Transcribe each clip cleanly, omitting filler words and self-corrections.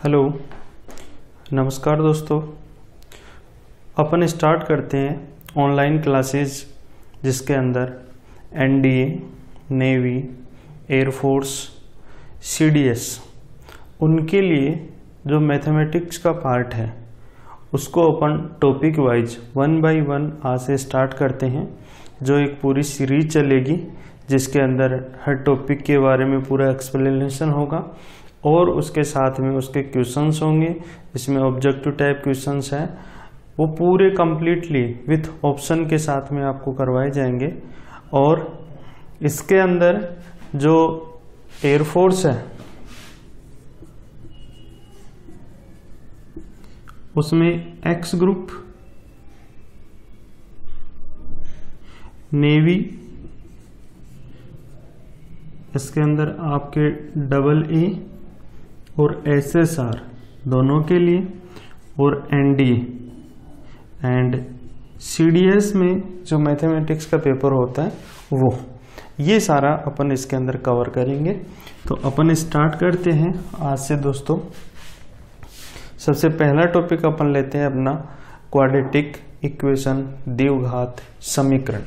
Hello, नमस्कार दोस्तों। अपन start करते हैं ऑनलाइन क्लासेस जिसके अंदर एनडीए, नेवी, एयरफोर्स, सीडीएस उनके लिए जो मैथमेटिक्स का पार्ट है उसको अपन टॉपिक वाइज 1 बाय 1 आज से स्टार्ट करते हैं, जो एक पूरी सीरीज चलेगी जिसके अंदर हर टॉपिक के बारे में पूरा एक्सप्लेनेशन होगा और उसके साथ में उसके क्वेश्चंस होंगे। इसमें ऑब्जेक्टिव टाइप क्वेश्चंस हैं, वो पूरे कंप्लीटली विथ ऑप्शन के साथ में आपको करवाए जाएंगे। और इसके अंदर जो एयरफोर्स है उसमें एक्स ग्रुप, नेवी इसके अंदर आपके AA और SSR दोनों के लिए, और NDA एंड CDS में जो मैथमेटिक्स का पेपर होता है वो, ये सारा अपन इसके अंदर कवर करेंगे। तो अपन स्टार्ट करते हैं आज से दोस्तों। सबसे पहला टॉपिक अपन लेते हैं अपना क्वाड्रेटिक इक्वेशन, द्विघात समीकरण।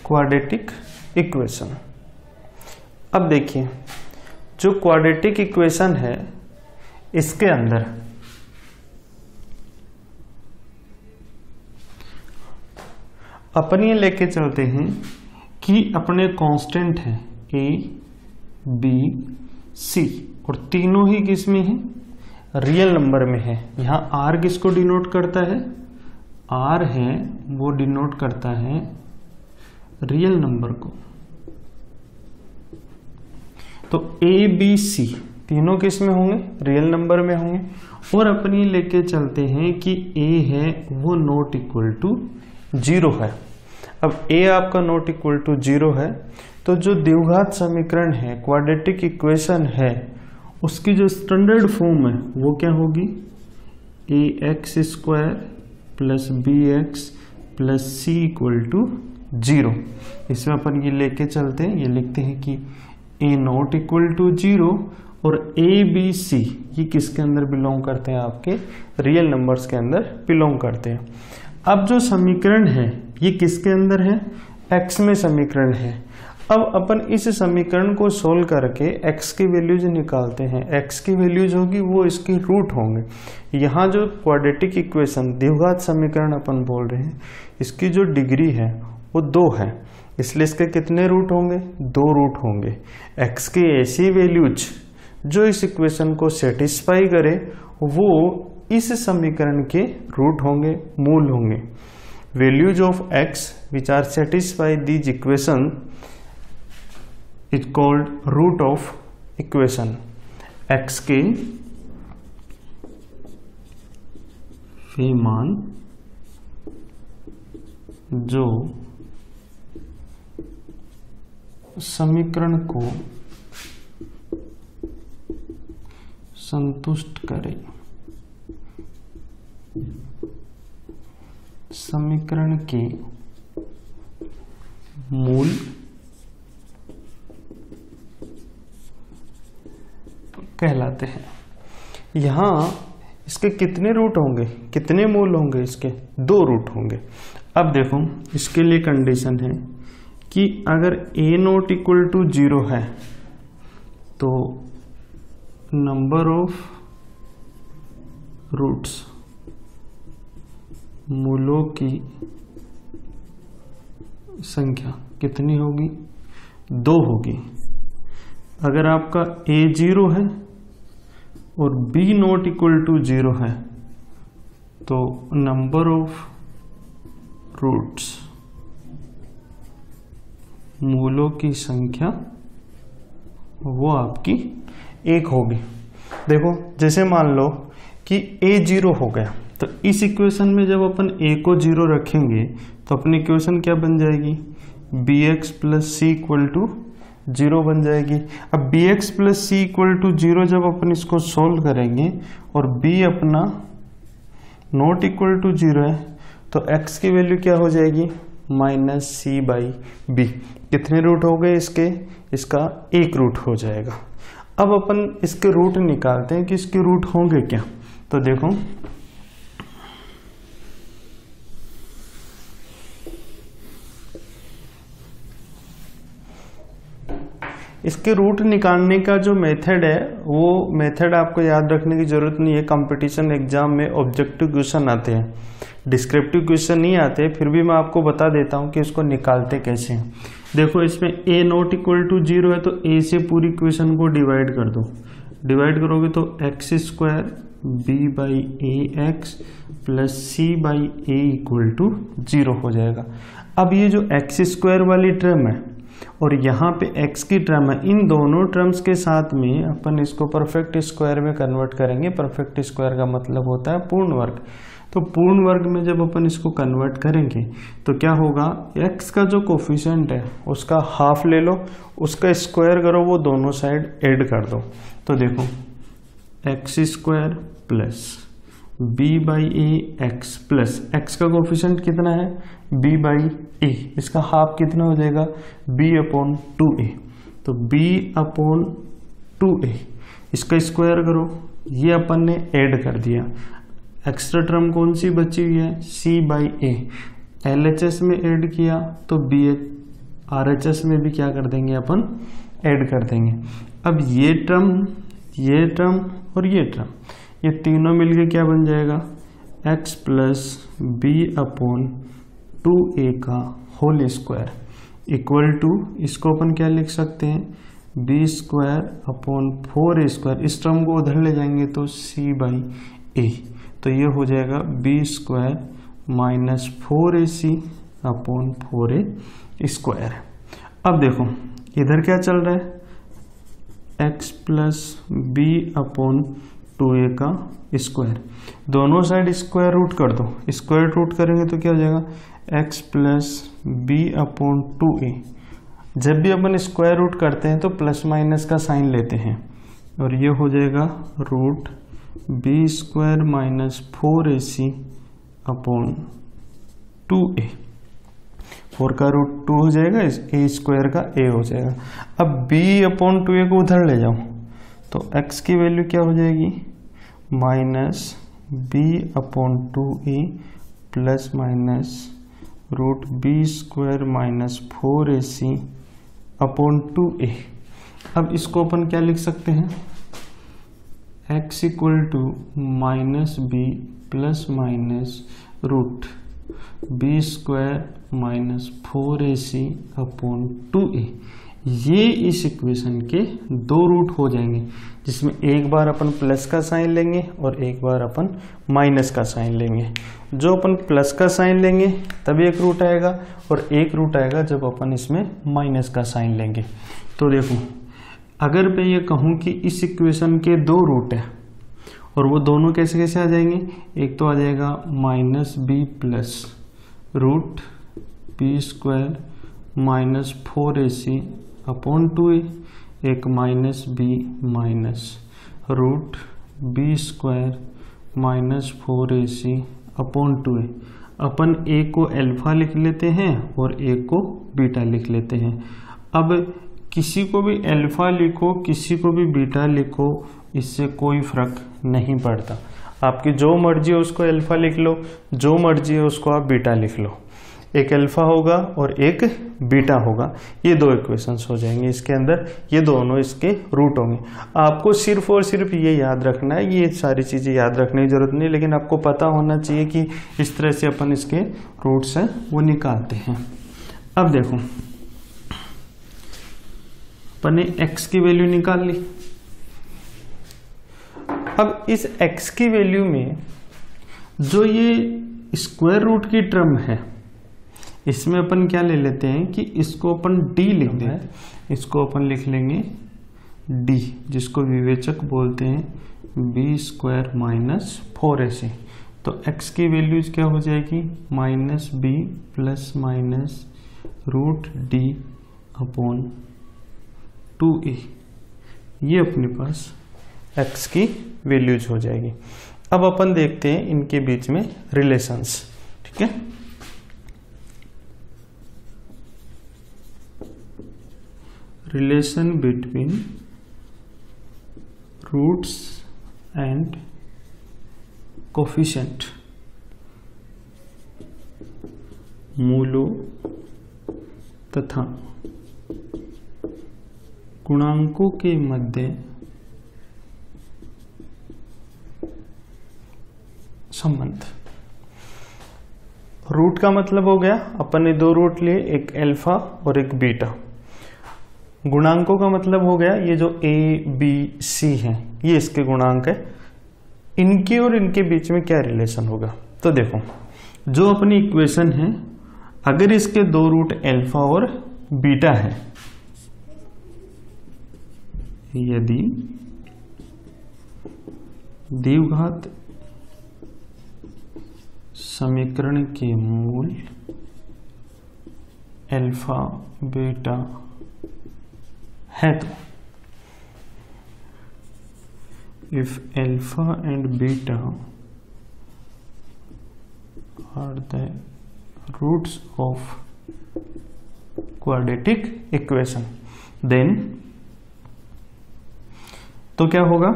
Quadratic equation. अब देखिए, जो क्वाड्रेटिक इक्वेशन है इसके अंदर अपन ये लेके चलते हैं कि अपने कांस्टेंट है A, B, C और तीनों ही किस में है? रियल नंबर में है। यहाँ R किसको डिनोट करता है? R है वो डिनोट करता है रियल नंबर को। तो A, B, C तीनों किस में होंगे? रियल नंबर में होंगे। और अपनी लेके चलते हैं कि A है वो नॉट इक्वल टू 0 है। अब A आपका नॉट इक्वल टू 0 है, तो जो द्विघात समीकरण है, क्वाड्रेटिक इक्वेशन है, उसकी जो स्टैंडर्ड फॉर्म है वो क्या होगी? ax square plus bx plus c equal to 0। इसमें अपन ये लेके चलते हैं, ये लिखते हैं कि a नॉट इक्वल टू 0 और a b c ये किसके अंदर बिलोंग करते हैं? आपके रियल नंबर्स के अंदर बिलोंग करते हैं। अब जो समीकरण है ये किसके अंदर है? x में समीकरण है। अब अपन इस समीकरण को सोल्व करके x की वैल्यूज निकालते हैं। x की वैल्यूज होगी वो इसकी रूट होंगे। यहाँ जो क्वाड्रेटिक इक्वेशन द्विघात समीकरण अपन बोल रहे हैं, इसकी जो डिग्री है वो 2 है, इसलिए इसके कितने रूट होंगे? 2 रूट होंगे। x की ऐसी वैल्यूज जो इस इक्वेशन को सेटिस्फाई करे वो इस समीकरण के रूट होंगे, मूल होंगे। Values of x which are satisfy these equation is called root of equation. x के वे मान जो समीकरण को संतुष्ट करे, समीकरण के मूल कहलाते हैं। यहां इसके कितने रूट होंगे, कितने मूल होंगे? इसके 2 रूट होंगे। अब देखो, इसके लिए कंडीशन है कि अगर a नॉट इक्वल टू 0 है तो नंबर ऑफ रूट्स, मूलों की संख्या कितनी होगी? 2 होगी। अगर आपका a 0 है और b नॉट इक्वल टू 0 है तो नंबर ऑफ रूट्स, मूलों की संख्या वो आपकी 1 होगी। देखो, जैसे मान लो कि a 0 हो गया, तो इस इक्वेशन में जब अपन a को 0 रखेंगे तो अपनी इक्वेशन क्या बन जाएगी? bx plus c equal to 0 बन जाएगी। अब bx plus c equal to 0 जब अपन इसको सोल्व करेंगे और b अपना नॉट इक्वल टू 0 है तो x की वैल्यू क्या हो जाएगी, माइनस सी बाई बी। कितने रूट हो गए इसके, इसका एक रूट हो जाएगा। अब अपन इसके रूट निकालते हैं कि इसके रूट होंगे क्या। तो देखो इसके रूट निकालने का जो मेथड है वो मेथड आपको याद रखने की जरूरत नहीं है। कंपटीशन एग्जाम में ऑब्जेक्टिव क्वेश्चन आते हैं, डिस्क्रिप्टिव क्वेश्चन नहीं आते, फिर भी मैं आपको बता देता हूं कि इसको निकालते कैसे हैं। देखो इसमें a नॉट इक्वल टू 0 है तो a से पूरी क्वेश्चन को डिवाइड कर दो। डिवाइड करोगे तो x square b by a x plus c by a equal to 0 हो जाएगा। अब ये जो एक्स स्क्वायर वाली टर्म है और यहाँ पे x की टर्म है, इन दोनों टर्म्स के साथ में अपन इसको परफेक्ट स्क्वायर में कन्वर्ट करेंगे। परफेक्ट स्क्वायर का मतलब होता है पूर्ण वर्ग। तो पूर्ण वर्ग में जब अपन इसको कन्वर्ट करेंगे तो क्या होगा, x का जो कोफिशिएंट है उसका हाफ ले लो, उसका स्क्वायर करो, वो दोनों साइड ऐड कर दो। तो देखो x square plus b by a x plus x का कोफिशिएंट कितना है b बाई ए, इसका हाफ कितना हो जाएगा b अपॉन 2a। तो b अपॉन 2a इसका स्क्वायर करो, ये अपन ने ऐड कर दिया। एक्स्ट्रा टर्म कौन सी बची हुई है, c बाई ए, LHS में ऐड किया तो b RHS में भी क्या कर देंगे अपन, ऐड कर देंगे। अब ये टर्म और ये टर्म, ये तीनों मिलके क्या बन जाएगा, x plus B upon 2a का होल स्क्वायर इक्वल टू, इसको अपन क्या लिख सकते हैं, b square upon 4a square. इस टर्म को उधर ले जाएंगे तो c बाई ए, तो ये हो जाएगा b square minus 4ac upon 4a square. अब देखो इधर क्या चल रहा है, x plus B upon 2a का स्क्वायर, दोनों साइड स्क्वायर रूट कर दो। स्क्वायर रूट करेंगे तो क्या हो जाएगा, x plus B upon 2a। जब भी अपन स्क्वायर रूट करते हैं तो प्लस माइनस का साइन लेते हैं और ये हो जाएगा root b square minus 4ac upon 2a। 4 का रूट 2 हो जाएगा, a स्क्वायर का a हो जाएगा। अब b अपॉन 2a को उधर ले जाओ तो x की वैल्यू क्या हो जाएगी, minus b upon 2a plus minus root b square minus 4ac upon 2a। अब इसको अपन क्या लिख सकते हैं, x equal to minus b plus minus root b square minus 4ac upon 2a। ये इस इक्वेशन के दो रूट हो जाएंगे, जिसमें एक बार अपन प्लस का साइन लेंगे और एक बार अपन माइनस का साइन लेंगे। जो अपन प्लस का साइन लेंगे तब एक रूट आएगा और एक रूट आएगा जब अपन इसमें माइनस का साइन लेंगे। तो देखो अगर मैं ये कहूँ कि इस इक्वेशन के दो रूट है और वो दोनों कैसे कैसे आ जाएंगे, एक तो आ जाएगा minus b plus root b square minus 4ac upon 2a, एक minus b minus root b square minus 4ac upon 2a। अपन a को अल्फा लिख लेते हैं और a को बीटा लिख लेते हैं। अब किसी को भी अल्फा लिखो किसी को भी बीटा लिखो, इससे कोई फर्क नहीं पड़ता। आपकी जो मर्जी है उसको अल्फा लिख लो, जो मर्जी है उसको आप बीटा लिख लो। एक अल्फा होगा और एक बीटा होगा, ये दो इक्वेशंस हो जाएंगे इसके अंदर, ये दोनों इसके रूट होंगे। आपको सिर्फ और सिर्फ ये याद रखना है, ये सारी चीज़ें याद रखने की जरूरत नहीं, लेकिन आपको पता होना चाहिए कि इस तरह से अपन इसके रूट्स हैं वो निकालते हैं। अब देखो अपन ने x की वैल्यू निकाल ली। अब इस x की वैल्यू में जो ये स्क्वायर रूट की टर्म है, इसमें अपन क्या ले लेते हैं कि इसको अपन d लिख देते हैं, इसको अपन लिख लेंगे d, जिसको विवेचक बोलते हैं b स्क्वायर माइनस 4ac। तो x की वैल्यू क्या हो जाएगी, minus b plus minus root d upon 2a, ये अपने पास x की वैल्यूज हो जाएगी। अब अपन देखते हैं इनके बीच में रिलेशंस, ठीक है। Relation between roots and coefficient, मूलों तथा गुणांकों के मध्य संबंध। रूट का मतलब हो गया, अपन ने दो रूट लिए, एक अल्फा और एक बीटा। गुणांकों का मतलब हो गया ये जो a b c है ये इसके गुणांक है, इनके और इनके बीच में क्या रिलेशन होगा। तो देखो जो अपनी इक्वेशन है, अगर इसके दो रूट अल्फा और बीटा है, यदि द्विघात समीकरण के मूल अल्फा बीटा है, तो if alpha and beta are the roots of quadratic equation, then तो क्या होगा,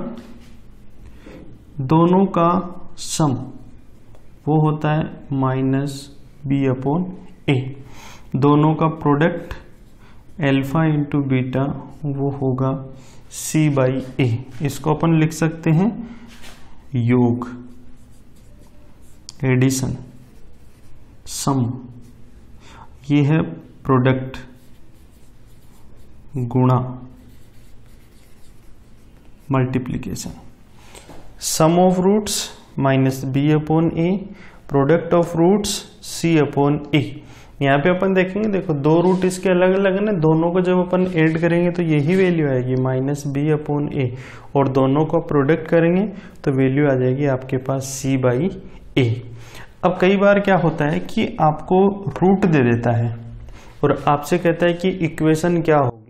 दोनों का सम वो होता है -b/a, दोनों का प्रोडक्ट अल्फा इंटू बीटा वो होगा c/a। इसको अपन लिख सकते हैं योग, एडिशन, सम, ये है प्रोडक्ट, गुणा, multiplication. Sum of roots -b/a, product of roots c/a। यहाँ पे अपन देखेंगे, देखो दो रूट इसके अलग अलग है ना, दोनों को जब अपन ऐड करेंगे तो यही वैल्यू आएगी -b/a, और दोनों को प्रोडक्ट करेंगे तो वैल्यू आ जाएगी आपके पास c/a। अब कई बार क्या होता है कि आपको रूट दे देता है और आपसे कहता है कि इक्वेशन क्या हो,